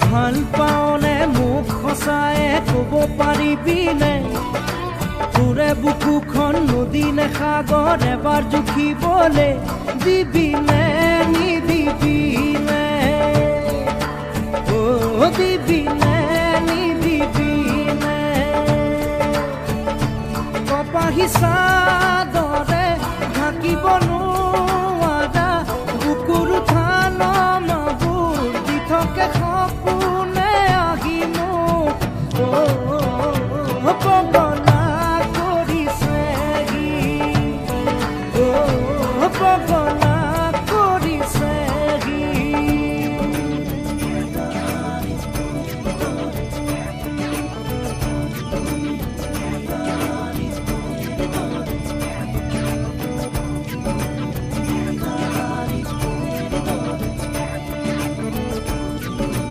ভাল পাওনে মোক সঁচায়ে ক'ব পাৰিবিনে তোৰে বুকুখন নদী নে সাগৰ এবাৰ জুখিবলে দিবিনে নিদিবিনে অ' দিবিনে নিদিবিনে কপাহী চাদৰে ঢাকিব নোৱাৰা বুকুৰ উঠা নমাবোৰ দি থাকে সপোনে আহি মোক পগলা কৰিছেহি পগলা